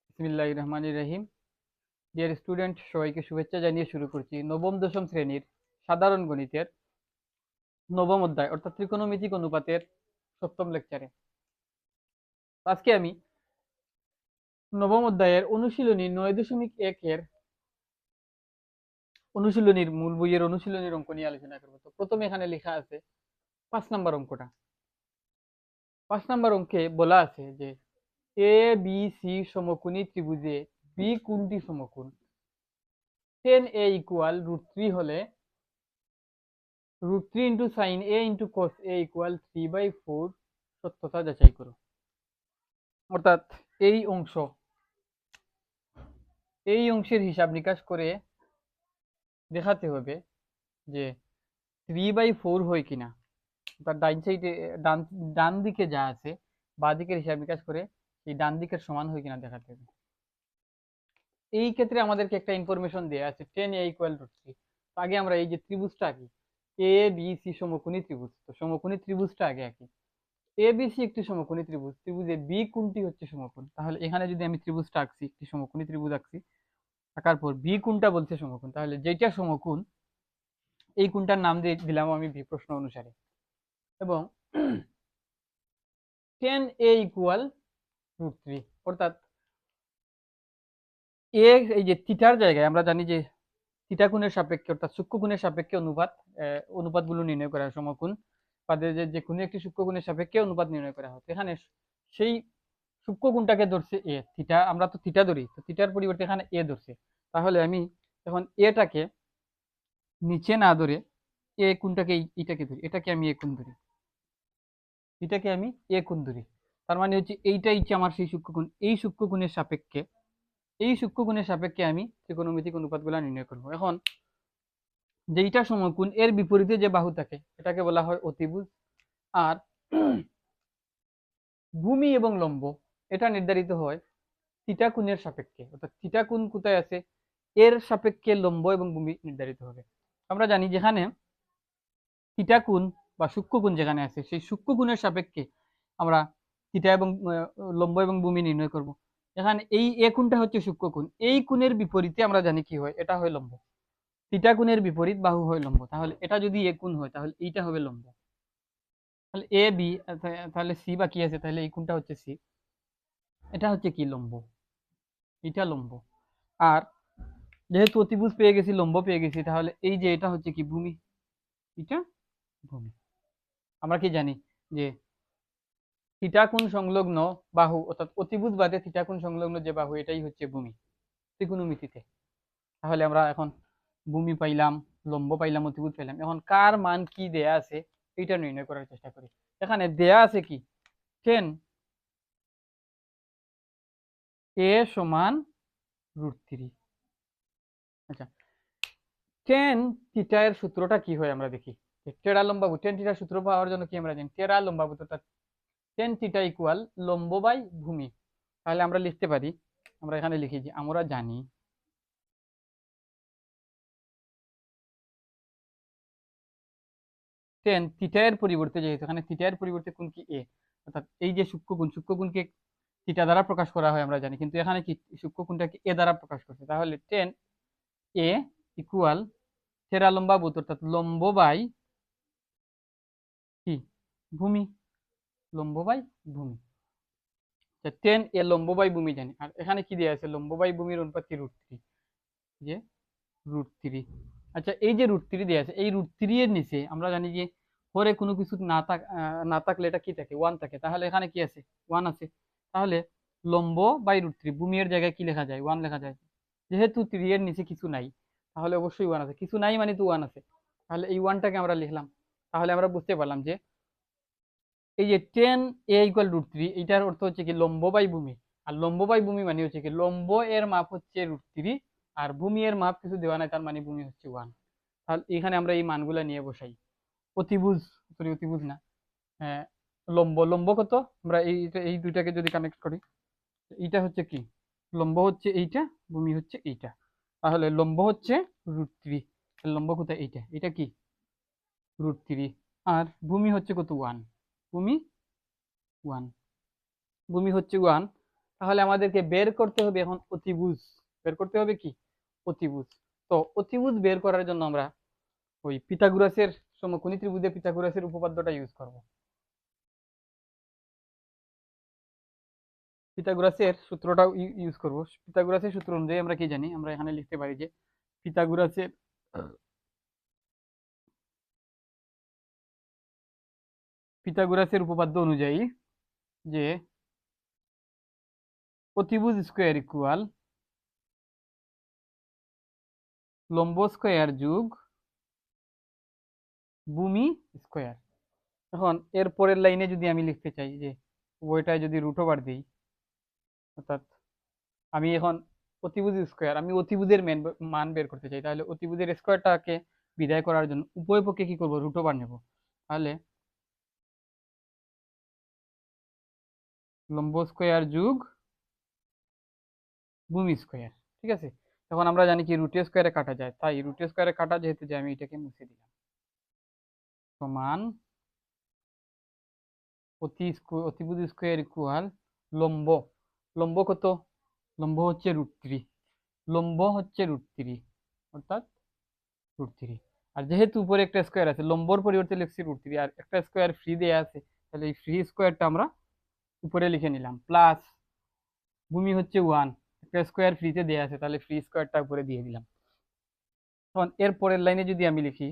বিসমিল্লাহির রহমানির রহিম। Dear student, সবাইকে শুভেচ্ছা জানিয়ে শুরু করছি নবম দশম শ্রেণীর সাধারণ গণিতের নবম অধ্যায় অর্থাৎ ত্রিকোণমিতিক অনুপাতের সপ্তম লেকচারে। আজকে আমি নবম অধ্যায়ের অনুশীলনী 9.1 এর অনুশীলনীর মূল বইয়ের অনুশীলনীর অঙ্ক নিয়ে আলোচনা করব। তো প্রথমে এখানে লেখা আছে 5 নম্বর অঙ্কটা। 5 নম্বর অঙ্কে বলা আছে যে এ বি সি সমকোণী ত্রিভুজে বি কোণটি সমকোণ, tan a ইকুয়াল √3 হলে √3 ইন্টু সাইন এ ইন্টু কস এ ইকুয়াল 3/4 সত্যতা যাচাই করো। অর্থাৎ এই অংশের হিসাব নিকাশ করে দেখাতে হবে যে 3/4 হয় কিনা। অর্থাৎ ডান সাইডে ডান দিকে যা আছে বাঁ দিকের হিসাব নিকাশ করে এই ডান দিকের সমান হয় কিনা দেখাতে হবে। এই ক্ষেত্রে আমাদেরকে একটা ইনফরমেশন দেওয়া আছে tan a ইকুয়াল √3। আগে আমরা এই যে ত্রিভুজটা আঁকি, এ বি সি সমকোণী ত্রিভুজ, তো সমকোণী ত্রিভুজটা আগে আঁকি। এবিসি একটি সমকোণী ত্রিভুজ, ত্রিভুজে বি কোণটি হচ্ছে সমকোণ। তাহলে এখানে যদি আমি ত্রিভুজটা আঁকছি, একটি সমকোণী ত্রিভুজ আঁকছি, আঁকার পর বি কোণটা বলছে সমকোণ, তাহলে যেটা সমকোণ এই কোণটার নাম দিয়ে দিলাম আমি বি প্রশ্ন অনুসারে। এবং tan a ইকুয়াল √3, অর্থাৎ এ এই যে থিটার জায়গায় আমরা জানি যে থিটা কোণের সাপেক্ষে অর্থাৎ সূক্ষ্ম কোণের সাপেক্ষে অনুপাতগুলো নির্ণয় করা হয়। সমকোণ বা যে কোনো একটি সূক্ষ্ম কোণের সাপেক্ষে অনুপাত নির্ণয় করা হয়। এখানে সেই সূক্ষ্ম কোণটাকে ধরছে এ, থিটা, আমরা তো থিটা ধরি, তো থিটার পরিবর্তে এখানে এ ধরছে। তাহলে আমি এখন এটাকে নিচে না ধরে এ কোণটাকে এইটাকে ধরি, এটাকে আমি এ কোণ ধরি, এটাকে আমি এ কোণ ধরি। তার মানে হচ্ছে এইটাই হচ্ছে আমার সেই সূক্ষ্ম কোণ। এই সূক্ষ্ম কোণের সাপেক্ষে আমি ত্রিকোণমিতিক অনুপাতগুলো নির্ণয় করব। এখন যেইটা সমকোণ এর বিপরীতে যে বাহু থাকে এটাকে বলা হয় অতিভুজ। আর ভূমি এবং লম্ব এটা নির্ধারিত হয় থিটা কোণের সাপেক্ষে, অর্থাৎ থিটা কোণ কোথায় আছে এর সাপেক্ষে লম্ব এবং ভূমি নির্ধারিত হবে। আমরা জানি যেখানে থিটা কোণ বা সূক্ষ্ম কোণ যেখানে আছে সেই সূক্ষ্ম কোণের সাপেক্ষে আমরা থিটা এবং লম্ব এবং ভূমি নির্ণয় করব। এখানে এই এ কোণটা হচ্ছে সূক্ষ্ম কোণ, এই কোণের বিপরীতে আমরা জানি কি হয়, এটা হয় লম্ব। থিটা কোণের বিপরীত বাহু হয় লম্ব, তাহলে এটা যদি এ কোণ হয় তাহলে এইটা হবে লম্ব। তাহলে এ বি, তাহলে সি বাকি আছে, তাহলে এই কোণটা হচ্ছে সি, এটা হচ্ছে কি লম্ব, এটা লম্ব। আর যেহেতু অতিভুজ পেয়ে গেছি, লম্ব পেয়ে গেছি, তাহলে এই যে এটা হচ্ছে কি ভূমি, এটা ভূমি। আমরা কি জানি যে থিটা কোণ সংলগ্ন বাহু অর্থাৎ অতিভুজ বাদে থিটা কোণ সংলগ্ন যে বাহু এটাই হচ্ছে ভূমি ত্রিকোণমিতিতে। তাহলে আমরা এখন ভূমি পাইলাম, লম্ব পাইলাম, অতিভুজ পাইলাম। এখন কার মান কি দেয়া আছে এটা নির্ণয় করার চেষ্টা করি। এখানে দেয়া আছে কি tan a সমান √3। আচ্ছা, tan থিটা এর সূত্রটা কি হয় আমরা দেখি। টেরা লম্বাবু, tan থিটার সূত্র পাওয়ার জন্য কি আমরা জানি, টেরা লম্বাবু অর্থাৎ tan থিটা ইকুয়াল লম্ব বাই ভূমি। তাহলে আমরা লিখতে পারি, আমরা এখানে লিখি যে আমরা জানি tan থিটা এর পরিবর্তে, যেহেতু এখানে থিটা এর পরিবর্তে কোণ কি এ, অর্থাৎ এই যে সূক্ষ্ম কোণকে থিটা দ্বারা প্রকাশ করা হয় আমরা জানি, কিন্তু এখানে কি সূক্ষ্ম কোণটাকে এ দ্বারা প্রকাশ করছে। তাহলে tan a ইকুয়াল টেরা লম্বাবু অর্থাৎ লম্ব বাই কি ভূমি, লম্ব বাই ভূমি। tan a লম্ব বাই ভূমি জানি, আর এখানে কি দেওয়া আছে লম্ব বাই ভূমির অনুপাত কি √3, যে √3। আচ্ছা, এই যে √3 দেওয়া আছে, এই √3 এর নিচে আমরা জানি যে পরে কোনো কিছু না থাকলে এটা কি থাকে, 1 থাকে। তাহলে এখানে কি আছে 1 আছে। তাহলে লম্ব বাই √3, ভূমি এর জায়গায় কি লেখা যায় 1 লেখা যায়। যেহেতু 3 এর নিচে কিছু নাই তাহলে অবশ্যই 1 আছে, কিছু নাই মানে তো 1 আছে। তাহলে এই 1টাকে আমরা লিখলাম। তাহলে আমরা বুঝতে পারলাম যে এই যে tan a ইকুয়াল √3 এটার অর্থ হচ্ছে কি লম্ব বাই ভূমি। আর লম্ব বাই ভূমি মানে হচ্ছে কি লম্ব এর মাপ হচ্ছে √3 আর ভূমি এর মাপ কিছু দেওয়া নাই, তার মানে ভূমি হচ্ছে 1। তাহলে এখানে আমরা এই মানগুলা নিয়ে বসাই। অতিভুজ, সরি অতিভুজ না, হ্যাঁ লম্ব কত, আমরা এই দুইটাকে যদি কানেক্ট করি, এইটা হচ্ছে কি লম্ব হচ্ছে এইটা, ভূমি হচ্ছে এইটা। তাহলে লম্ব হচ্ছে √3, লম্ব কোথায় এইটা, এটা কি √3, আর ভূমি হচ্ছে কত 1, ভূমি 1, ভূমি হচ্ছে 1। তাহলে আমাদেরকে বের করতে হবে এখন অতিভুজ। বের করতে হবে কি? অতিভুজ। তো অতিভুজ বের করার জন্য আমরা ওই পিথাগোরাসের সমকোণী ত্রিভুজে পিথাগোরাসের উপপাদ্যটা ইউজ করব। পিথাগোরাসের সূত্রটাও ইউজ করব। পিথাগোরাসের সূত্র অনুযায়ী আমরা কি জানি? আমরা এখানে লিখতে পারি যে পিথাগোরাসের পিথাগোরাসের উপপাদ্য অনুযায়ী যে অতিভুজ স্কোয়ার ইকুয়াল লম্ব স্কোয়ার যোগ ভূমি স্কোয়ার। এখন এর পরের লাইনে যদি আমি লিখতে চাই যে উভয়টায় যদি রুট ওভার দিই, অর্থাৎ আমি এখন অতিভুজ স্কোয়ার, আমি অতিভুজের মান বের করতে চাই, তাহলে অতিভুজের স্কোয়ারটাকে বিদায় করার জন্য উভয় পক্ষে কি করব? রুট ওভার নেব। তাহলে লম্ব স্কোয়ার যোগ ভূমি স্কোয়ার। ঠিক আছে, এখন আমরা জানি কি রুট স্কোয়ারে কাটা যায়, তাই রুট স্কোয়ারে কাটা যেহেতু যায় আমি এটাকে মুছে দিলাম। সমান অতিভুজ স্কোয়ার ইকুয়াল লম্ব, লম্ব কত? লম্ব হচ্ছে √3, লম্ব হচ্ছে √3, অর্থাৎ √3। আর যেহেতু উপরে একটা স্কোয়ার আছে, লম্বর পরিবর্তে লিখছি √3, আর একটা স্কোয়ার ফ্রি দেয়া আছে, তাহলে এই ফ্রি স্কোয়ারটা আমরা উপরে লিখে নিলাম, প্লাস ভূমি হচ্ছে 1, একটা স্কোয়ার ফ্রিতে দেয়া আছে, তাহলে ফ্রি স্কোয়ারটা উপরে দিয়ে দিলাম। তখন এর পরের লাইনে যদি আমি লিখি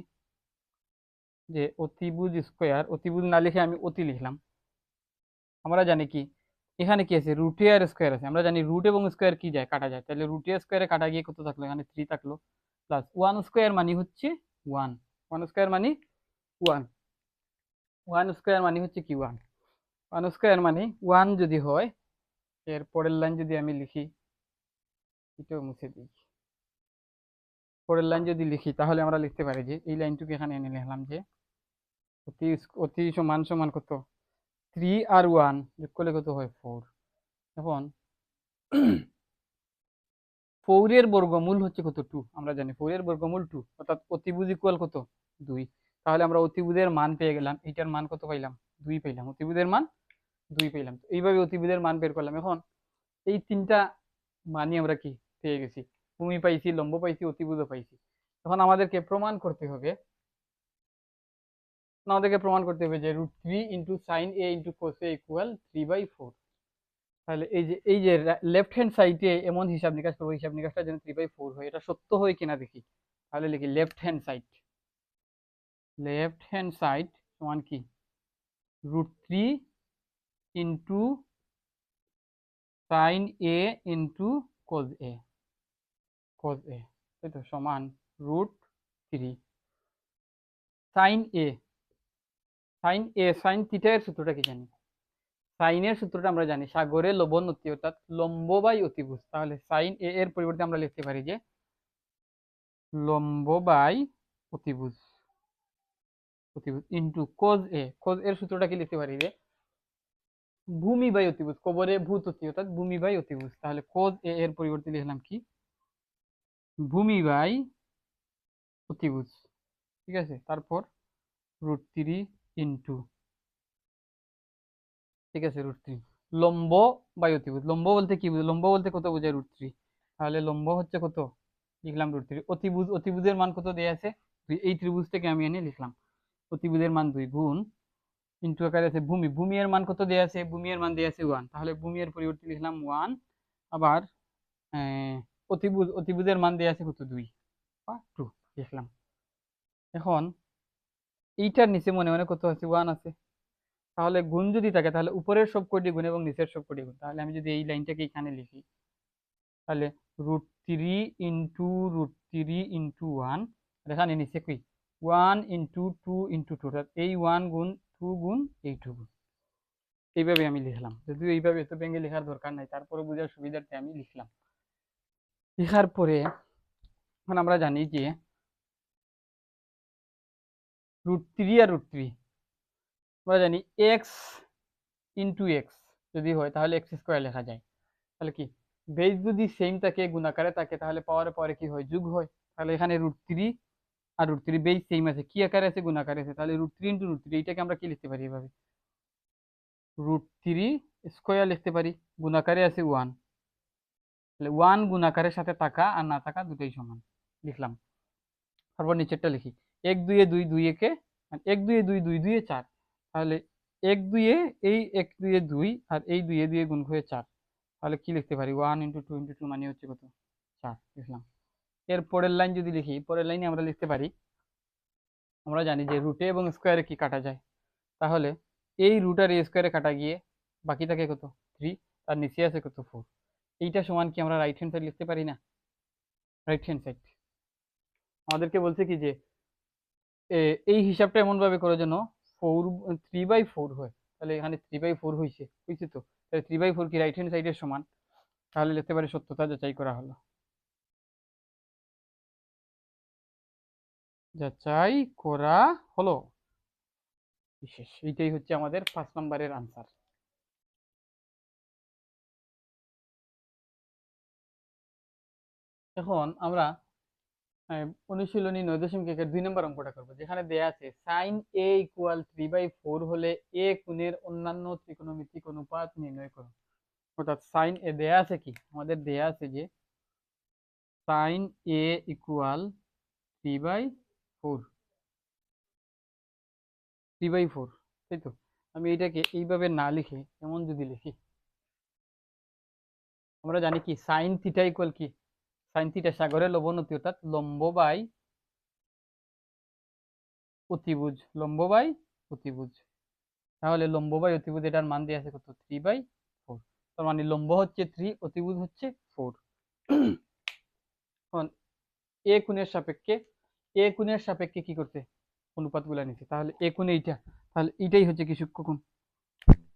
যে অতিভুজ স্কোয়ার, অতিভুজ না লিখে আমি অতি লিখলাম। আমরা জানি কি এখানে কি আছে? √a আর স্কোয়ার আছে, আমরা জানি রুট এবং স্কোয়ার কি যায়? কাটা যায়, তাহলে √a স্কোয়ারে কাটা গিয়ে কত থাকলো? এখানে 3 থাকলো, প্লাস 1 স্কোয়ার মানে হচ্ছে 1, 1 স্কোয়ার মানে 1, 1 স্কোয়ার মানে হচ্ছে কি 1, 1 স্কোয়ার মানে 1 যদি হয়, এর পরের লাইন যদি আমি লিখি, এটাও মুছে দিই, পরের লাইন যদি লিখি তাহলে আমরা লিখতে পারি যে এই লাইনটুকু এখানে এনে লিখলাম যে অতি অতি সমান সমান কত? 3 আর 1 যোগ করলে কত হয়? 4। এখন 4 এর বর্গমূল হচ্ছে কত? 2। আমরা জানি 4 এর বর্গমূল 2, অর্থাৎ অতিভুজ ইকুয়াল কত? 2। তাহলে আমরা অতিভুজের মান পেয়ে গেলাম, এইটার মান কত পাইলাম? 2 পাইলাম, অতিভুজের মান 2 পাইলাম। তো এইভাবে অতিভুজের মান বের করলাম। এখন এই তিনটা মানই আমরা কি পেয়ে গেছি? ভূমি পাইছি, লম্ব পাইছি, অতিভুজও পাইছি। এখন আমাদেরকে প্রমাণ করতে হবে, যে √3 ইন্টু সাইন এ ইন্টু কোস এ ইকুয়াল 3/4। তাহলে এই যে লেফট হ্যান্ড সাইডে এমন হিসাব নিকাশ করবো, হিসাব নিকাশটা যেন 3/4 হয়, এটা সত্য হয় কিনা দেখি। তাহলে লিখি লেফট হ্যান্ড সাইড সমান কি? √3 ইন্টু সাইন এ ইন্টু কোস এ, তাই তো, সমান √3 সাইন এ। সাইন থিটা এর সূত্রটা কি জানি? সাইনের সূত্রটা আমরা জানি সাগরে লবণ অতি, অর্থাৎ লম্ব বাই অতিভুজ। তাহলে সাইন এ এর পরিবর্তে আমরা লিখতে পারি যে লম্ব বাই অতিভুজ, ইন্টু কোজ এ। কোজ এর সূত্রটা কি লিখতে পারি যে ভূমি বাই অতিভুজ, কবরে ভূত অতি, অর্থাৎ ভূমি বাই অতিভুজ। তাহলে কোজ এ এর পরিবর্তে লিখলাম কি? ভূমি বাই অতিভুজ। ঠিক আছে, তারপর √3 ইন্টু, ঠিক আছে, √3 লম্ব বাই অতিভুজ। লম্ব বলতে কি বুঝে? লম্ব বলতে কত বোঝায়? √3। তাহলে লম্ব হচ্ছে কত? লিখলাম √3। অতিভুজের মান কত দেয়া আছে? 2। এই ত্রিভুজ থেকে আমি এনে লিখলাম অতিভুজের মান 2 গুণ ইন্টু আকারে আছে ভূমি এর মান কত দেয়া আছে? ভূমি এর মান দেয়া আছে 1, তাহলে ভূমি এর পরিবর্তে লিখলাম 1। আবার অতিভুজের মান দেয়া আছে কত? 2 বা 2 লিখলাম। এখন এইটার নিচে মনে মনে কত আছে? 1 আছে। তাহলে গুণ যদি থাকে তাহলে উপরের সব কটি গুণ এবং নিচের সব কটি গুণ। তাহলে আমি যদি এই লাইনটাকে এখানে লিখি, তাহলে √3 ইন্টু √3 ইন্টু 1, এখানে নিচে কি 1 ইন্টু 2 ইন্টু 2, অর্থাৎ এই 1 গুণ 2 গুণ এই 2 গুণ। এইভাবে আমি লিখলাম, যদিও এইভাবে এত ভেঙে লেখার দরকার নাই, তারপরে বোঝার সুবিধার্থে আমি লিখলাম। লেখার পরে এখন আমরা জানি যে √3 আর √3 আমরা জানি এক্স ইন্টু এক্স যদি হয় তাহলে x² লেখা যায়। তাহলে কি বেস যদি সেম থাকে, গুণাকারে থাকে, তাহলে পাওয়ারে পাওয়ারে কি হয়? যোগ হয়। তাহলে এখানে √3 আর √3 বেস সেম আছে, কি আকারে আছে? গুণাকারে আছে। তাহলে √3 ইন্টু √3 এইটাকে আমরা কি লিখতে পারি? এভাবে √3 স্কোয়ার লিখতে পারি, গুণাকারে আছে 1, তাহলে 1 গুণাকারের সাথে থাকা আর না থাকা দুটোই সমান লিখলাম। তারপর নিচেরটা লিখি, 1 2 2 2 একে 1 2 2 2 2 4, তাহলে 1 2 এই 1 2 2 আর এই 2 2 গুণ করে 4, তাহলে কি লিখতে পারি 1 × 2 × 2 মানে হচ্ছে কত 4 লিখলাম। এর পরের লাইন যদি লিখি, পরের লাইনে আমরা লিখতে পারি, আমরা জানি যে রুটে এবং স্কোয়ারে কি কাটা যায়, তাহলে এই রুট আর স্কোয়ারে কাটা গিয়ে বাকি থাকে কত 3, আর নিচে আছে কত 4, এইটা সমান কি আমরা রাইট হ্যান্ড সাইড লিখতে পারি না? রাইট হ্যান্ড সাইড আমাদেরকে বলছে কি যে এই হিসাবটা এমন ভাবে করো যেন 3/4 হয়, তাহলে এখানে 3/4 হয়েছে তো, তাহলে 3/4 কি রাইট হ্যান্ড সাইডের সমান? তাহলে লিখতে পারি সত্যতা যাচাই করা হলো, যাচাই করা হলো বিশেষ। এইটাই হচ্ছে আমাদের 5 নম্বরের আনসার। এখন আমরা অনুশীলনী 9.1 2 নম্বর অঙ্কটা করবো, যেখানে দেয়া আছে sin a = 3/4 হলে a কোণের অন্যান্য ত্রিকোণমিতিক অনুপাত নির্ণয় করো। অর্থাৎ sin a দেয়া আছে কি, আমাদের দেয়া আছে যে sin a = 3/4, 3/4, তাই তো। আমি এটাকে এইভাবে না লিখে এমন যদি লিখি, আমরা জানি কি sin থিটা ইকুয়াল কি, sin থিটা সাগরের লবণতি, অর্থাৎ লম্ব বাই অতিভুজ, লম্ব বাই অতিভুজ। তাহলে লম্ব বাই অতিভুজ এটার মান দিয়ে আছে কত 3/4, তার মানে লম্ব হচ্ছে 3, অতিভুজ হচ্ছে 4। এখন এ কোণের সাপেক্ষে কি করতে অনুপাতগুলো নিচ্ছে, তাহলে এ কোণে এইটা, তাহলে এইটাই হচ্ছে কি সূক্ষ্মকোণ,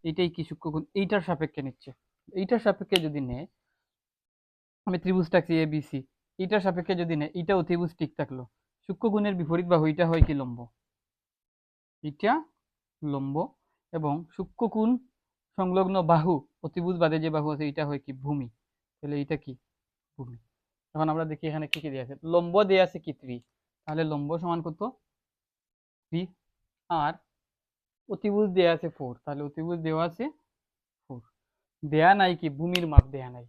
এইটাই কি সূক্ষ্মকোণ, এইটার সাপেক্ষে নিচ্ছে। এইটার সাপেক্ষে যদি নেয়, আমি ত্রিভুজ টাকছি এ বি সি, এইটার সাপেক্ষে যদি নেয়, এইটা অতিভুজ ঠিক থাকলো, সূক্ষ্মকোণের বিপরীত বাহু এটা হয় কি লম্ব, এটা লম্ব, এবং সূক্ষ্মকোণ সংলগ্ন বাহু অতিভুজ বাদে যে বাহু আছে এটা হয় কি ভূমি, তাহলে এটা কি ভূমি। এখন আমরা দেখি এখানে কি কি দেওয়া আছে, লম্ব দেওয়া আছে কি 3, তাহলে লম্ব সমান কত 3, আর অতিভুজ দেওয়া আছে 4, তাহলে অতিভুজ দেওয়া আছে 4, দেয়া নাই কি ভূমির মাপ দেয়া নাই।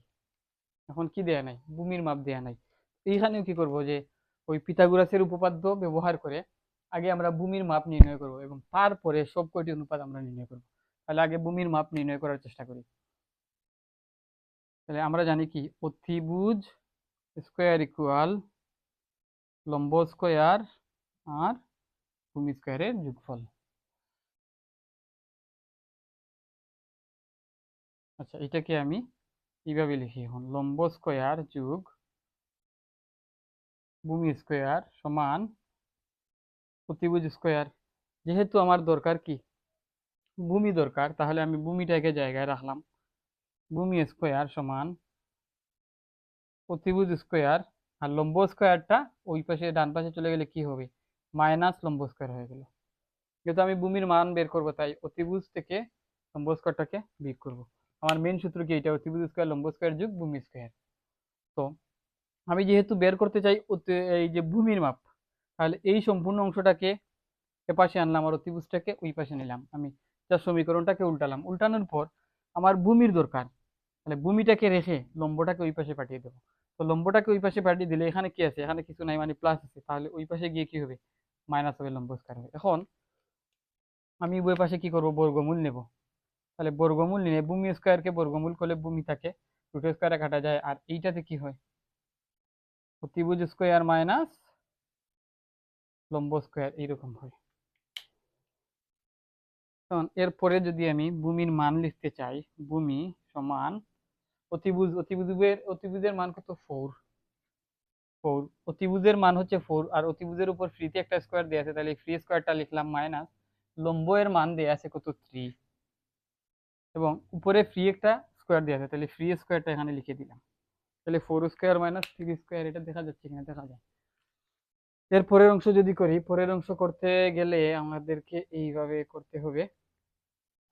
এখন কি দেয়া নাই, ভূমির মাপ দেয়া নাই। এইখানেও কি করব যে ওই পিথাগোরাসের উপপাদ্য ব্যবহার করে আগে আমরা ভূমির মাপ নির্ণয় করব এবং তারপরে সব কয়টি অনুপাত আমরা নির্ণয় করব। তাহলে আগে ভূমির মাপ নির্ণয় করার চেষ্টা করি। তাহলে আমরা জানি কি অতিভুজ স্কোয়ার ইকুয়াল লম্ব স্কোয়ার আর ভূমি স্কোয়ারের যোগফল। আচ্ছা, এটাকে আমি এইভাবে লিখি, এখন লম্ব স্কোয়ার যোগ ভূমি স্কোয়ার সমান অতিভুজ স্কোয়ার। যেহেতু আমার দরকার কি ভূমি দরকার, তাহলে আমি ভূমিটাকে জায়গায় রাখলাম, ভূমি স্কোয়ার সমান অতিভুজ স্কোয়ার, আর লম্ব স্কোয়ারটা ওই পাশে ডান পাশে চলে গেলে কি হবে মাইনাস লম্ব স্কোয়ার হয়ে গেল। যেহেতু আমি ভূমির মান বের করব, তাই অতিভুজ থেকে লম্ব স্কোয়ারটাকে বিয়োগ করব। আমার মেন সূত্র কি, এটা অতিভুজ স্কোয়ার লম্ব স্কোয়ার যোগ ভূমি স্কোয়ার। তো আমি যেহেতু বের করতে চাই এই যে ভূমির মাপ, তাহলে এই সম্পূর্ণ অংশটাকে এপাশে আনলাম আর অতিভুজটাকে ওই পাশে নিলাম, আমি যা সমীকরণটাকে উল্টালাম, উল্টানোর পর আমার ভূমির দরকার, তাহলে ভূমিটাকে রেখে লম্বটাকে ওই পাশে পাঠিয়ে দেবো। তো লম্বটাকে ওই পাশে পাঠিয়ে দিলে এখানে কি আছে, এখানে কিছু নাই মানে প্লাস আছে, তাহলে ওই পাশে গিয়ে কি হবে মাইনাস হবে, লম্ব স্কয়ার হবে। এখন আমি উভয় পাশে কি করব বর্গমূল নেব, তাহলে বর্গমূল নিলে ভূমি স্কয়ারকে বর্গমূল করলে ভূমি থাকে রুট স্কয়ারে কাটা যায়, আর এইটাতে কি হয় অতিভুজ স্কয়ার মাইনাস লম্ব স্কয়ার এইরকম হয়। কারণ এরপরে যদি আমি ভূমির মান লিখতে চাই, ভূমি সমান অতিভুজের মান কত 4, অতিভুজের মান হচ্ছে 4, আর অতিভুজের উপর ফ্রিতে একটা স্কয়ার দেয়া আছে, তাহলে ফ্রি স্কয়ারটা লিখলাম মাইনাস লম্ব এর মান দেয়া আছে কত 3, এবং উপরে ফ্রি একটা স্কয়ার দেয়া আছে, তাহলে ফ্রি স্কয়ারটা এখানে লিখে দিলাম। তাহলে 4 স্কয়ার মাইনাস 3 স্কয়ার, এটা দেখা যাচ্ছে কিনা দেখা যায়। এর পরের অংশ যদি করি, পরের অংশ করতে গেলে আমাদেরকে এইভাবে করতে হবে।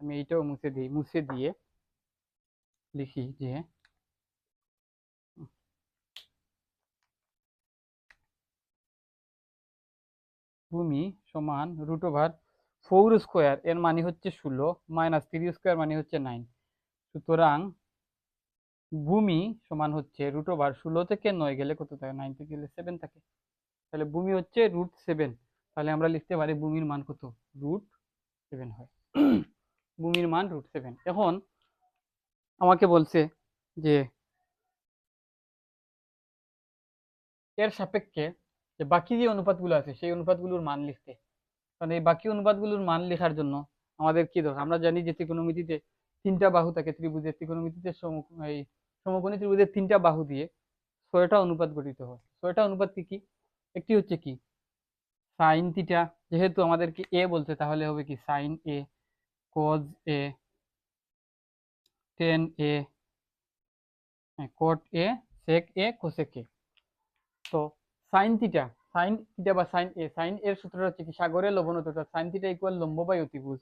আমি এইটাও মুছে দিই, মুছে দিয়ে লিখি যে ভূমি সমান √4 স্কয়ার এর মানে হচ্ছে 16 মাইনাস 3 স্কয়ার মানে হচ্ছে 9, সুতরাং ভূমি সমান হচ্ছে √16 থেকে 9 গেলে কত থাকে, 9 থেকে গেলে 7 থাকে, তাহলে ভূমি হচ্ছে √7। তাহলে আমরা লিখতে পারি ভূমির মান কত, √7 হয়। ভূমির মান √7। এখন আমাকে বলছে যে এর সাপেক্ষে যে বাকি যে অনুপাতগুলো আছে সেই অনুপাতগুলোর মান লিখতে। কারণ এই বাকি অনুপাতগুলোর মান লেখার জন্য আমাদের কি দরকার, আমরা জানি যে ত্রিকোণমিতিতে 3টা বাহু থাকে, ত্রিভুজের ত্রিকোণমিতিতে এই সমকোণী ত্রিভুজের 3টা বাহু দিয়ে 6টা অনুপাত গঠিত হয়। 6টা অনুপাত কি কি, একটি হচ্ছে কি সাইন থিটা, যেহেতু আমাদেরকে এ বলছে তাহলে হবে কি sine A, cos A, tan A, cot A, sec A, cosec A. তো সাইন থিটা, বা সাইন এর সূত্রটা হচ্ছে কি সাগরের লবণত, অর্থাৎ সাইন থিটা ইকুয়াল লম্ব বাই অতিভুজ।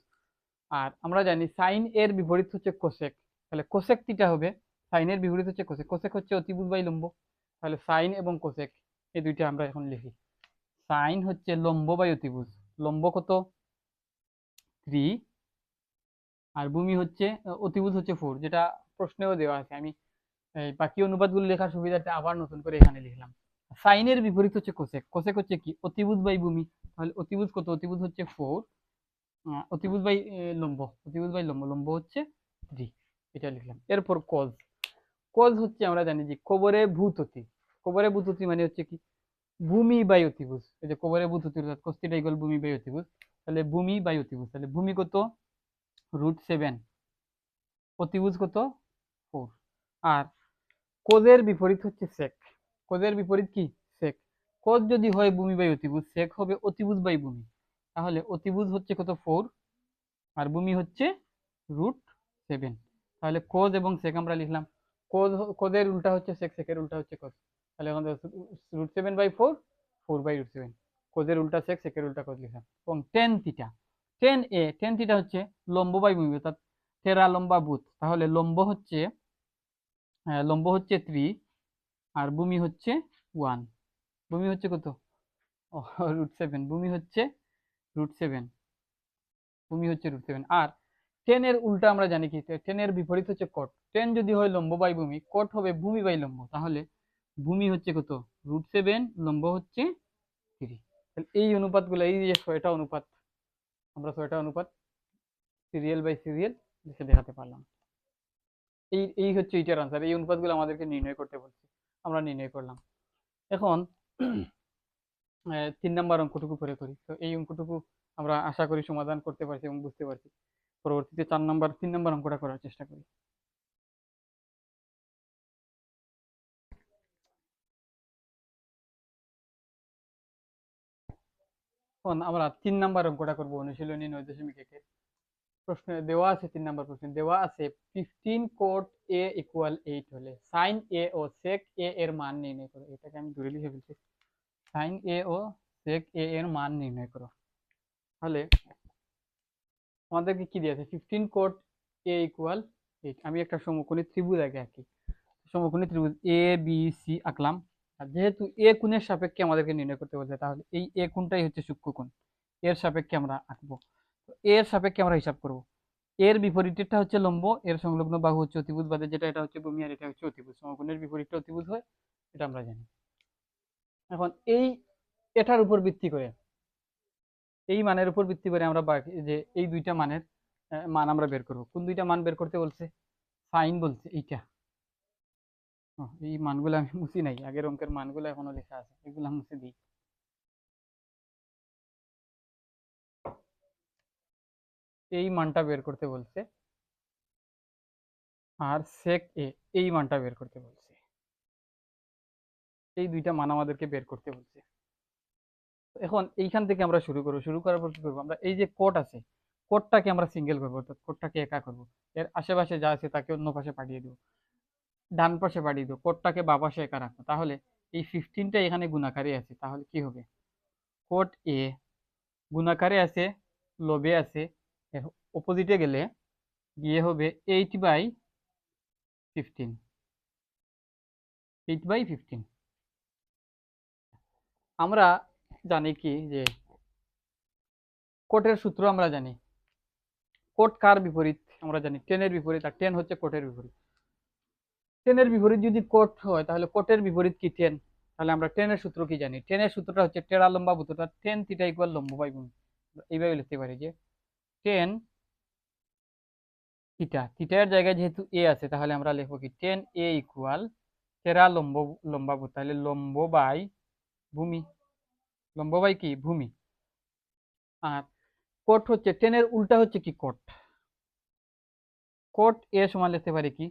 আর আমরা জানি সাইন এর বিপরীত হচ্ছে কোসেক, তাহলে কোসেক থিটা হবে সাইনের বিপরীত হচ্ছে কোসেক, কোসেক হচ্ছে অতিভুজ বাই লম্ব। তাহলে সাইন এবং কোসেক এই দুইটা আমরা এখন লিখি। সাইন হচ্ছে লম্ব বাই অতিভুজ, লম্ব কত 3, আর ভূমি হচ্ছে অতিভুজ হচ্ছে 4, যেটা প্রশ্নেও দেওয়া আছে। আমি এই বাকি অনুপাতগুলো লেখার সুবিধার্থে আবার নতুন করে এখানে লিখলাম। সাইনের বিপরীত হচ্ছে কোসেক, কোসেক হচ্ছে কি অতিভুজ বাই ভূমি, তাহলে অতিভুজ কত, অতিভুজ হচ্ছে 4, অতিভুজ বাই লম্ব, অতিভুজ বাই লম্ব, লম্ব হচ্ছে 3, এটা লিখলাম। এরপর কজ, কজ হচ্ছে আমরা জানি যে কবরে ভূততি, কবরে ভূততি মানে হচ্ছে কি ভূমি বাই অতিভুজ, এই যে কবরে ভূততি অর্থাৎ cos θ = ভূমি বাই অতিভুজ, তাহলে ভূমি বাই অতিভুজ, তাহলে ভূমি কত √7, অতিভুজ কত 4। আর কোজের বিপরীত হচ্ছে সেক, কোজের বিপরীত কি সেক, কোজ যদি হয় ভূমি বাই অতিভুজ, সেক হবে অতিভুজ বাই ভূমি, তাহলে অতিভুজ হচ্ছে কত 4 আর ভূমি হচ্ছে √7। তাহলে কোজ এবং সেক আমরা লিখলাম। কোজ, কোজের উল্টা হচ্ছে সেক, সেকের উল্টা হচ্ছে কোজ, তাহলে এখন √7/4, 4/√7, কোজের উল্টা সেক, সেকের উল্টা কোজ লিখলাম। এবং টেন থিটা, টেন থিটা হচ্ছে লম্ব বাই ভূমি, অর্থাৎ টেরা লম্বা ভূত, তাহলে লম্ব হচ্ছে 3 আর ভূমি হচ্ছে 1, ভূমি হচ্ছে কত √7, ভূমি হচ্ছে √7, ভূমি হচ্ছে √7। আর টেনের উল্টা আমরা জানি কি, টেনের বিপরীত হচ্ছে কট, টেন যদি হয় লম্ব বাই ভূমি, কট হবে ভূমি বাই লম্ব, তাহলে ভূমি হচ্ছে কত √7, লম্ব হচ্ছে 3। তাহলে এই অনুপাতগুলো, এই যে 6টা অনুপাত, আমরা 6টা অনুপাত সিরিয়াল বাই সিরিয়াল লিখে দেখাতে পারলাম। এই এই হচ্ছে এইটার আনসার, এই অনুপাতগুলো আমাদেরকে নির্ণয় করতে বলছে, আমরা নির্ণয় করলাম। এখন 3 নাম্বার অঙ্কটুকু করে করি। তো এই অঙ্কটুকু আমরা আশা করি সমাধান করতে পারছি এবং বুঝতে পারছি। পরবর্তীতে 3 নাম্বার অঙ্কটা করার চেষ্টা করি। এখন আমরা 3 নাম্বার অঙ্কটা করবো অনুশীলনী 9.1 প্রশ্ন দেওয়া আছে। 3 নাম্বার প্রশ্ন দেওয়া আছে 15 cot a = 8 হলে sin a O sec a এর মান নির্ণয় করো। এটাকে আমি দূরে লিখে ফেলছি, sin a O sec a এর মান নির্ণয় করো। তাহলে আমাদেরকে কি দিয়েছে 15 cot a = 8। আমি একটা সমকোণী ত্রিভুজ আগে আঁকি, সমকোণী ত্রিভুজ এ বি সি আঁকলাম। আর যেহেতু এ কোণের সাপেক্ষে আমাদেরকে নির্ণয় করতে বলছে, তাহলে এই এ কোণটাই হচ্ছে সূক্ষ্ম কোণ, এর সাপেক্ষে আমরা আঁকবো। তো এর সাপেক্ষে আমরা হিসাব করব। এর বিপরীতটা হচ্ছে লম্ব, এর সংলগ্ন বাহু হচ্ছে অতিভুজ, বাদে যেটা এটা হচ্ছে ভূমি আর এটা হচ্ছে অতিভুজ। সমকোণের বিপরীতটা অতিভুজ হয়, এটা আমরা জানি। এখন এটার উপর ভিত্তি করে, এই মানের উপর ভিত্তি করে আমরা বাকি যে এই দুইটা মানের মান আমরা বের করব। কোন দুইটা মান বের করতে বলছে, সাইন বলছে এইটা। এই মানগুলো আমি মুছি নাই, আগের অঙ্কের মানগুলো এখনো লেখা আছে, এগুলো মুছে দিই। এই মানটা বের করতে বলছে, আর সেক এ এই মানটা বের করতে বলছে। এই দুইটা মান আমাদেরকে বের করতে বলছে। এখন এইখান থেকে আমরা শুরু করবো, শুরু করার পর কি করবো, আমরা এই যে কোট আছে, কোটটাকে আমরা সিঙ্গেল করবো, অর্থাৎ কোটটাকে একা করবো। এর আশেপাশে যা আছে তাকে অন্য পাশে পাঠিয়ে দেবো, ডান পাশে পাঠিয়ে দেবো, কোটটাকে বা পাশে একা রাখবো। তাহলে এই 15টা এখানে গুণাকারে আছে, তাহলে কি হবে কোট এ গুণাকারে আছে, লবে আছে, এর অপোজিটে গেলে গিয়ে হবে 8/15, 8/15। আমরা জানি কি যে কোটের সূত্র আমরা জানি, কোট কার বিপরীত, আমরা জানি টেনের বিপরীত, আর টেন হচ্ছে কোটের বিপরীত। টেনের বিপরীত যদি কোট হয় তাহলে কোটের বিপরীত কি টেন। তাহলে আমরা টেনের সূত্র কি জানি? টেনের সূত্রটা হচ্ছে টেরা লম্বা ভূতটা টেন থিটা ইকুয়াল লম্ব বাই ভূমি। এইভাবে লিখতে পারি যে টেন থিটা, থিটার জায়গায় যেহেতু এ আছে তাহলে আমরা লিখবো কি টেন এ ইকুয়াল টেরা লম্বা ভূত, তাহলে লম্ব বাই ভূমি, লম্ব বাই কি ভূমি। আর কোট হচ্ছে টেনের উল্টা হচ্ছে কি কোট, কোট এ সমান লিখতে পারি কি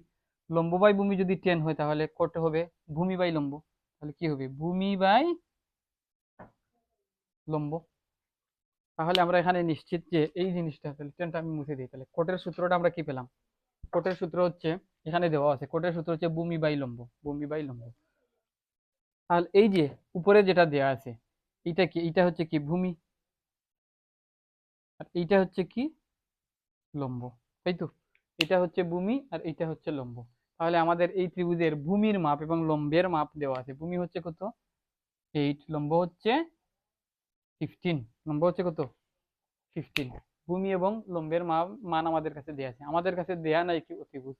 লম্ব বাই ভূমি। যদি টেন হয় তাহলে কোট হবে ভূমি বাই লম্ব, তাহলে কি হবে ভূমি বাই লম্ব। তাহলে আমরা এখানে নিশ্চিত যে এই জিনিসটা, তাহলে টেনটা আমি মুছে দিই। তাহলে কোটের সূত্রটা আমরা কি পেলাম? কোটের সূত্র হচ্ছে এখানে দেওয়া আছে, কোটের সূত্র হচ্ছে ভূমি বাই লম্ব, ভূমি বাই লম্ব। তাহলে এই যে উপরে যেটা দেয়া আছে এইটা কি, এইটা হচ্ছে কি ভূমি, আর এইটা হচ্ছে কি লম্ব, তাই তো? এটা হচ্ছে ভূমি আর এইটা হচ্ছে লম্ব। তাহলে আমাদের এই ত্রিভুজের ভূমির মাপ এবং লম্বের মাপ দেওয়া আছে। ভূমি হচ্ছে কত 8, লম্ব হচ্ছে 15, লম্ব হচ্ছে কত 15। ভূমি এবং লম্বের মান আমাদের কাছে দেয়া আছে। আমাদের কাছে দেয়া নাই কি অতিভুজ।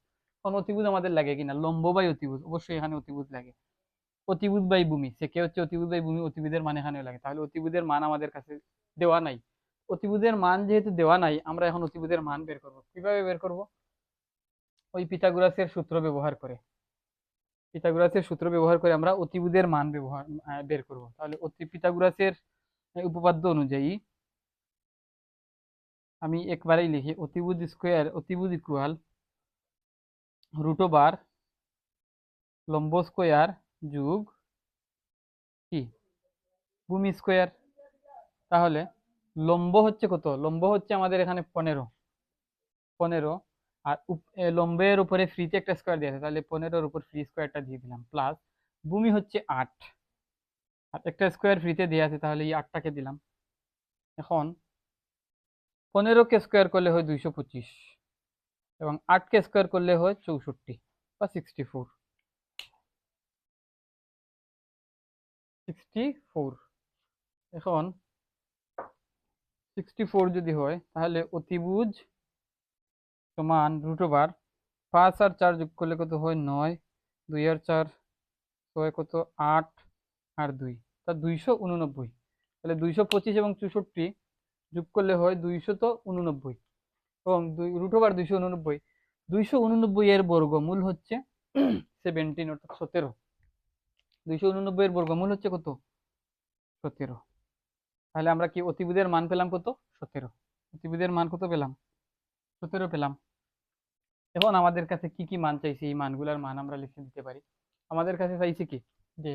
কোন অতিভুজ আমাদের লাগে কিনা? লম্ব বাই অতিভুজ, অবশ্যই এখানে অতিভুজ লাগে। অতিভুজ বাই ভূমি, সেকে হচ্ছে অতিভুজ বাই ভূমি, অতিভুজের মান এখানেও লাগে। তাহলে অতিভুজের মান আমাদের কাছে দেওয়া নাই। অতিভুজের মান যেহেতু দেওয়া নাই, আমরা এখন অতিভুজের মান বের করব। কিভাবে বের করব? ওই পিথাগোরাসের সূত্র ব্যবহার করে, পিথাগোরাসের সূত্র ব্যবহার করে আমরা অতিভুজের মান বের করব। তাহলে পিথাগোরাসের উপপাদ্য অনুযায়ী আমি একবারেই লিখি অতিভুজ স্কোয়ার, অতিভুজ ইকুয়াল রুট ওভার লম্ব স্কোয়ার যোগ কি ভূমি স্কোয়ার। তাহলে লম্ব হচ্ছে কত? লম্ব হচ্ছে আমাদের এখানে 15, আর লম্বের উপরে ফ্রিতে একটা স্কোয়ার দিয়ে আছে, তাহলে 15-এর উপর ফ্রি স্কোয়ারটা দিয়ে দিলাম, প্লাস ভূমি হচ্ছে 8, আর একটা স্কোয়ার ফ্রিতে দিয়ে আছে, তাহলে এই 8টাকে দিলাম। এখন 15কে স্কোয়ার করলে হয় 225, এবং 8কে স্কোয়ার করলে হয় 64 বা 64। এখন 64 যদি হয় তাহলে অতিভুজ সমান রুট ওভার 5 আর 4 যোগ করলে কত হয় 9, 2 আর 4 6 কত 8 আর 2, তা 289। তাহলে 225 এবং 64 যোগ করলে হয় 289, এবং রুট ওভার 289, 289 এর বর্গমূল হচ্ছে 17, অর্থাৎ 17। 289 এর বর্গমূল হচ্ছে কত 17। তাহলে আমরা কি অতিভুজের মান পেলাম কত 17। অতিভুজের মান কত পেলাম 17 পেলাম। এখন আমাদের কাছে কি কি মান চাইছে, এই মানগুলোর মান আমরা লিখে দিতে পারি। আমাদের কাছে চাইছে কি যে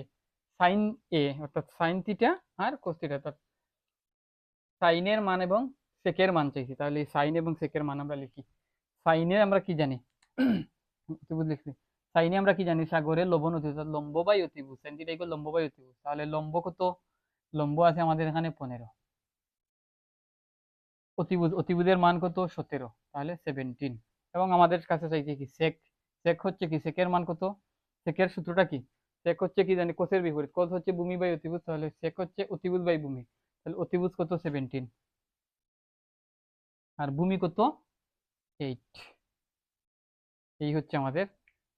সাইন এ অর্থাৎ সাইন থিটা আর কোস থিটা, অর্থাৎ সাইনের মান এবং সেকের মান চাইছি। তাহলে সাইন এবং সেকের মান আমরা লিখি। সাইনে আমরা কি জানি অতিভুজ লিখছি। সাইনে আমরা কি জানি? সাগরের লবণ অতিভুজ, লম্ব বাই অতিভুজ, সাইন থিটা ইকুয়াল লম্ব বাই অতিভুজ। তাহলে লম্ব কত? লম্ব আছে আমাদের এখানে 15, অতিভুজের মান কত 17, তাহলে 17। এবং আমাদের কাছে চাইছে কি সেক, সেক হচ্ছে কি সেকের মান কত? সেকের সূত্রটা কি? সেক হচ্ছে কি জানি কোসের বিপরীত, কোস হচ্ছে ভূমি বাই অতিভুজ, তাহলে সেক হচ্ছে অতিভুজ বাই ভূমি। তাহলে অতিভুজ কত 17, আর ভূমি কত 8। এই হচ্ছে আমাদের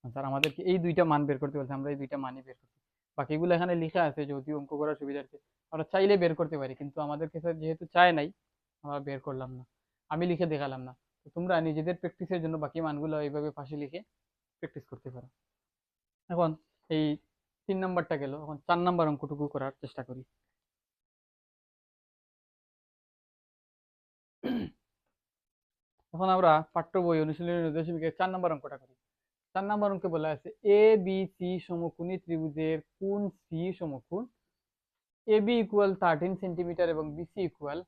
আনসার। আমাদেরকে এই দুইটা মান বের করতে বলছে, আমরা এই দুইটা মানই বের করছি। বাকিগুলো এখানে লেখা আছে, যদি অঙ্ক করার সুবিধার্থে আমরা চাইলে বের করতে পারি, কিন্তু আমাদের কাছে যেহেতু চায় নাই আমরা বের করলাম না, আমি লিখে দেখালাম না। তো তোমরা নিজেদের প্র্যাকটিসের জন্য বাকি মানগুলো এইভাবে পাশে লিখে প্র্যাকটিস করতে পারো। এখন এই 3 নাম্বারটা গেল, এখন 4 নাম্বার অঙ্কটুকু করার চেষ্টা করি। এখন আমরা পাঠ্য বই অনুশীলনী 4 নাম্বার অঙ্কটা করি। 4 নাম্বার অঙ্কে বলা আছে এ বি সি সমকোণী ত্রিভুজের কোণ সি সমকোণ এ বি ইকুয়াল 13 সেন্টিমিটার এবং বিসি ইকুয়াল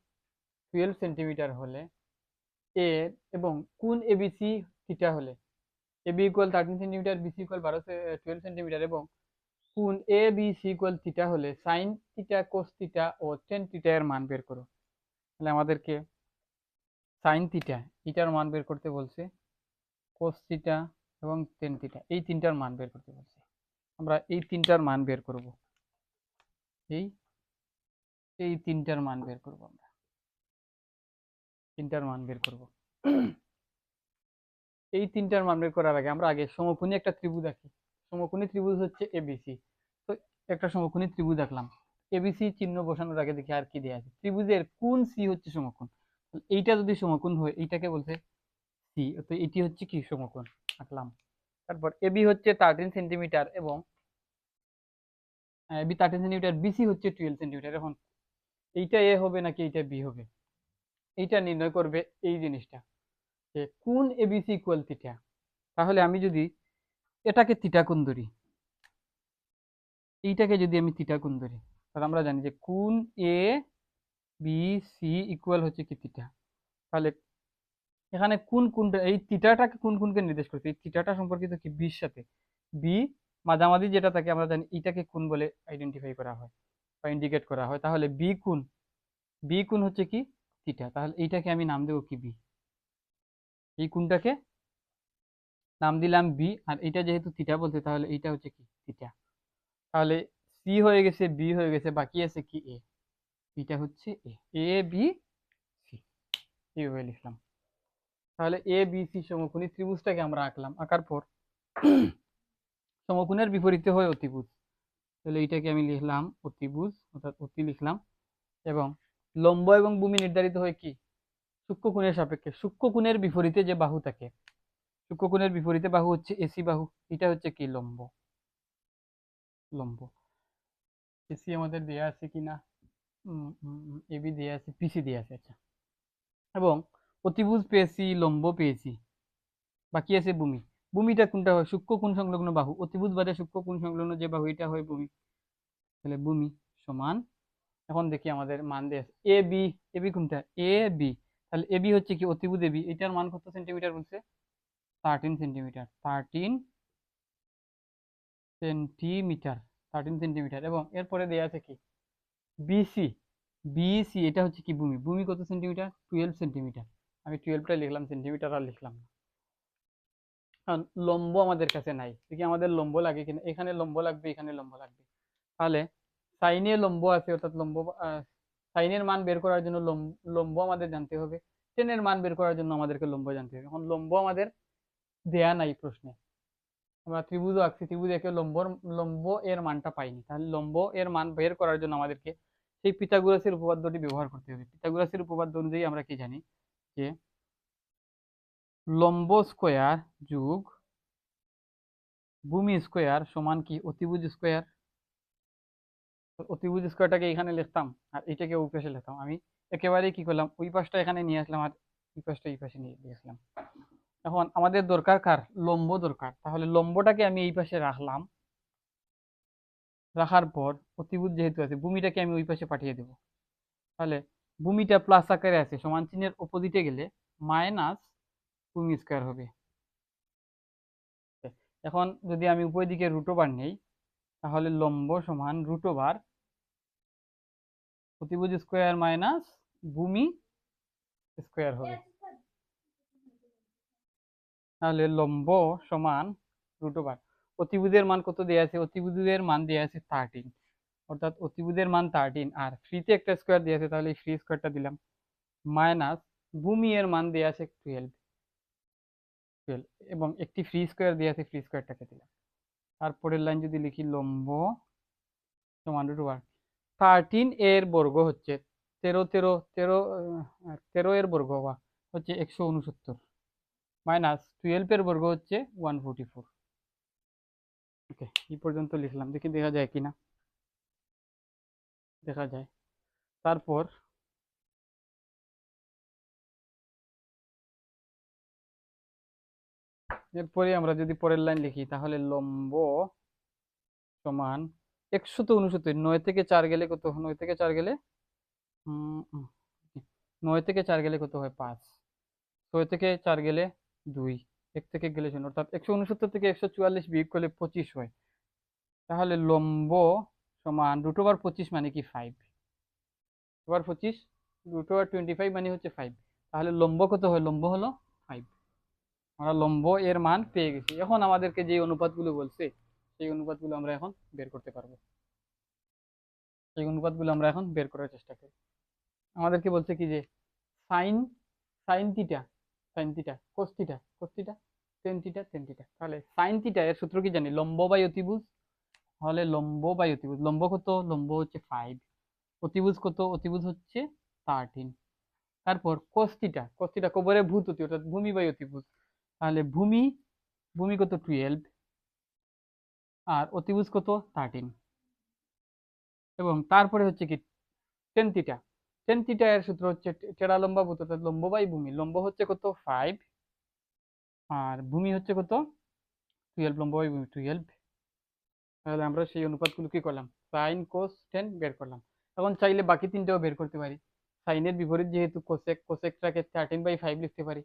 12 সেন্টিমিটার হলে এ, এবং কোণ এবিসি থিটা হলে A B equal 13 centimetre, BC equal 12 centimetre, এবং কোণ A B C equal theta হলে সাইন থিটা কোস থিটা ও টেন থিটা এর মান বের করো। তাহলে আমাদেরকে সাইন থিটা এটার মান বের করতে বলছে, কোস থিটা এবং টেন থিটা এই তিনটার মান বের করতে বলছে। আমরা এই তিনটার মান বের করব, এই এই তিনটার মান বের করব, আমরা তিনটার মান বের করব। এই তিনটার মান বের করার আগে আমরা আগে সমকোণী একটা ত্রিভুজ আঁকি। সমকোণী ত্রিভুজ হচ্ছে এবিসি। তো একটা সমকোণী ত্রিভুজ আঁকলাম। এবিসি চিহ্ন বসানোর আগে দেখি আর কি দেয়া আছে। ত্রিভুজের কোন সি হচ্ছে সমকোণ। এইটা যদি সমকোণ হয় এইটাকে বলছে সি, তো এটি হচ্ছে কি সমকোণ আঁকলাম। তারপর এবি হচ্ছে 13 সেন্টিমিটার এবং এবি 13 সেন্টিমিটার, বিসি হচ্ছে 12 সেন্টিমিটার। এখন এইটা এ হবে নাকি এইটা বি হবে, এইটা নির্ণয় করবে এই জিনিসটা, যে কোন এবিসি ইকুয়াল থিটা। তাহলে আমি যদি এটাকে থিটা কোণ ধরি, এইটাকে যদি আমি থিটা কোণ ধরি, তাহলে আমরা জানি যে কোন এ বি সি ইকুয়াল হচ্ছে কি থিটা। তাহলে এখানে কোন কোনটা, এই থিটাটাকে কোন কোনকে নির্দেশ করছে, এই থিটাটা সম্পর্কিত কি বির সাথে। বি মাঝামাঝি যেটা থাকে আমরা জানি এটাকে কোন বলে আইডেন্টিফাই করা হয় বা ইন্ডিকেট করা হয়। তাহলে বি কোন, বি কোন হচ্ছে কি থিটা। তাহলে এইটাকে আমি নাম দেবো কি বি, এই কোনটাকে নাম দিলাম বি। আর এটা যেহেতু থিটা বলছে তাহলে এইটা হচ্ছে কি থিটা। তাহলে সি হয়ে গেছে, বি হয়ে গেছে, বাকি আছে কি এ। এটা হচ্ছে এ, এ বি সি, এইভাবে লিখলাম। তাহলে এ বি সি সমকোণী ত্রিভুজটাকে আমরা আঁকলাম। আঁকার পর সমকোণের বিপরীতে হয় অতিভুজ। তাহলে এইটাকে আমি লিখলাম অতিভুজ, অর্থাৎ অতি লিখলাম। এবং লম্ব এবং ভূমি নির্ধারিত হয় কি সূক্ষ্মকোণের সাপেক্ষে। সূক্ষ্মকোণের বিপরীতে যে বাহু থাকে, সূক্ষ্মকোণের বিপরীতে বাহু হচ্ছে এসি বাহু, এটা হচ্ছে কি লম্ব। লম্ব এসি আমাদের দেয়া আছে কিনা, এবি দেয়া আছে, পিসি দেয়া আছে, আচ্ছা। এবং অতিভুজ পেয়েছি, লম্ব পেয়েছি, বাকি আছে ভূমি। ভূমিটা কোনটা হয়, সূক্ষ্মকোণ সংলগ্ন বাহু। অতিভুজ বাদে সূক্ষ্মকোণ সংলগ্ন যে বাহু এটা হয় ভূমি। তাহলে ভূমি সমান, এখন দেখি আমাদের মান দিয়ে আছে এ বি। এ বি কোনটা, এ বি। তাহলে এ বি হচ্ছে কি অতিভুজ এ বি, এটার মান কত সেন্টিমিটার বলছে, 13 সেন্টিমিটার। 13 centimetre, 13 centimetre. এবং এরপরে দেয়া আছে কি বিসি, বিসি এটা হচ্ছে কি ভূমি। ভূমি কত সেন্টিমিটার, 12 সেন্টিমিটার। আমি 12টা লিখলাম, সেন্টিমিটার আর লিখলাম না। কারণ লম্ব আমাদের কাছে নাই, দেখি আমাদের লম্ব লাগে কিনা। এখানে লম্ব লাগবে, এখানে লম্ব লাগবে। তাহলে সাইনে লম্ব আছে, অর্থাৎ লম্ব সাইনের মান বের করার জন্য লম্ব আমাদের জানতে হবে। টেনের মান বের করার জন্য আমাদেরকে লম্ব জানতে হবে। এখন লম্ব আমাদের দেয়া নাই প্রশ্নে। আমরা ত্রিভুজও আঁকছি, ত্রিভুজ একে লম্ব এর মানটা পাইনি। তাহলে লম্ব এর মান বের করার জন্য আমাদেরকে সেই পিথাগোরাসের উপপাদ্যটি ব্যবহার করতে হবে। পিথাগোরাসের উপপাদ্য অনুযায়ী আমরা কি জানি যে লম্ব স্কোয়ার যোগ ভূমি স্কোয়ার সমান কি অতিভুজ স্কোয়ার। অতিভুজ স্কোয়ারটাকে এখানে লিখতাম আর এটাকে ওই পাশে লিখতাম। আমি একেবারে কি করলাম, ওই পাশটা এখানে নিয়ে আসলাম আর এই পাশটা এই পাশে নিয়ে আসলাম। এখন আমাদের দরকার কার, লম্ব দরকার। তাহলে লম্বটাকে আমি এই পাশে রাখলাম, রাখার পর অতিভুজ যেহেতু আছে ভূমিটাকে আমি ওই পাশে পাঠিয়ে দেবো। তাহলে ভূমিটা প্লাস আকারে আছে, সমান চিহ্নের অপোজিটে গেলে মাইনাস ভূমি স্কোয়ার হবে। এখন যদি আমি উভয় দিকে রুট ওভার নেই, তাহলে লম্ব সমান রুট ওভার অতিভুজ স্কোয়ার মাইনাস ভূমি স্কোয়ার হবে। তাহলে লম্ব সমান রুট ওভার অতিভুজের মান কত দেয়া আছে, অতিভুজের মান দেয়া আছে 13, অর্থাৎ অতিভুজের মান 13 আর ফ্রিতে একটা স্কোয়ার দিয়ে আছে, তাহলে ফ্রি স্কোয়ারটা দিলাম, মাইনাস ভূমি এর মান দেয়া আছে 12 এবং একটি ফ্রি স্কোয়ার দিয়ে আছে, ফ্রি স্কোয়ারটাকে দিলাম। তারপরের লাইন যদি লিখি লম্ব সমান রুট ওভার 13 এর বর্গ হচ্ছে 13 এর বর্গ হচ্ছে 169 মাইনাস 12 এর বর্গ হচ্ছে 144। ওকে, এই পর্যন্ত লিখলাম, দেখি দেখা যায় কিনা, দেখা যায়। তারপর এরপরে আমরা যদি পরের লাইন লিখি, তাহলে লম্ব সমান 169, 9 থেকে 4 গেলে কত, 9 থেকে 4 গেলে 9 থেকে 4 গেলে কত হয় 5, 6 থেকে 4 গেলে 2, 1 থেকে গেলে 0, অর্থাৎ 169 থেকে 144 বিয়োগ করলে 25 হয়। তাহলে লম্ব সমান রুট ওভার 25 মানে কি 5, ওভার 25 রুট ওভার 25 মানে হচ্ছে 5। তাহলে লম্ব কত হয়, লম্ব হলো 5। আমরা লম্ব এর মান পেয়ে গেছি। এখন আমাদেরকে যে অনুপাতগুলো বলছে সেই অনুপাতগুলো আমরা এখন বের করতে পারবো। এই অনুপাতগুলো আমরা এখন বের করার চেষ্টা করি। আমাদেরকে বলছে কি যে sine sine theta, sine theta cos theta, cos theta tan theta. তাহলে সাইন থিটা এর সূত্র কি জানি? লম্ব বাই অতিভুজ। তাহলে লম্ব বাই অতিভুজ, লম্ব কত? লম্ব হচ্ছে 5, অতিভুজ কত? অতিভুজ হচ্ছে 13। তারপর cos থিটা কবরে ভূত অতি, অর্থাৎ ভূমি বাই অতিভুজ। তাহলে ভূমি, ভূমি কত? 12, আর অতিভুজ কত? 13। এবং তারপরে হচ্ছে কি টেন থিটা। টেন থিটা এর সূত্র হচ্ছে টেরা লম্বা ভূত, অর্থাৎ লম্ব বাই ভূমি। লম্ব হচ্ছে কত? 5, আর ভূমি হচ্ছে কত? 12, লম্ব বাই ভূমি 12। তাহলে আমরা সেই অনুপাতগুলো কি করলাম? সাইন কোস টেন বের করলাম। এখন চাইলে বাকি তিনটাও বের করতে পারি। সাইনের বিপরীত যেহেতু কোসেক, কোসেকটাকে 13/5 লিখতে পারি।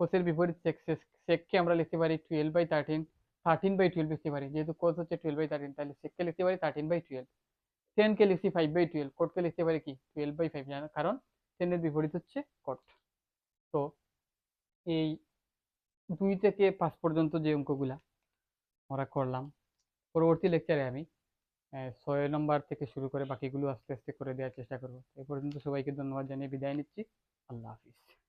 কোসের বিপরীত সেক, সেককে আমরা লিখতে পারি 12/13, 13/12 লিখতে পারি। যেহেতু কোস হচ্ছে 12/13, তাহলে সেককে লিখতে পারি 13/12। টেনকে লিখছি 5/12, কোটকে লিখতে পারি কি 12/5, জানো কারণ টেনের বিপরীত হচ্ছে কোট। তো এই 2 থেকে 5 পর্যন্ত যে অঙ্কগুলা আমরা করলাম, পরবর্তী লেকচারে আমি 6 নম্বর থেকে শুরু করে বাকিগুলো আস্তে আস্তে করে দেওয়ার চেষ্টা করবো। এই পর্যন্ত সবাইকে ধন্যবাদ জানিয়ে বিদায় নিচ্ছি। আল্লাহ হাফিজ।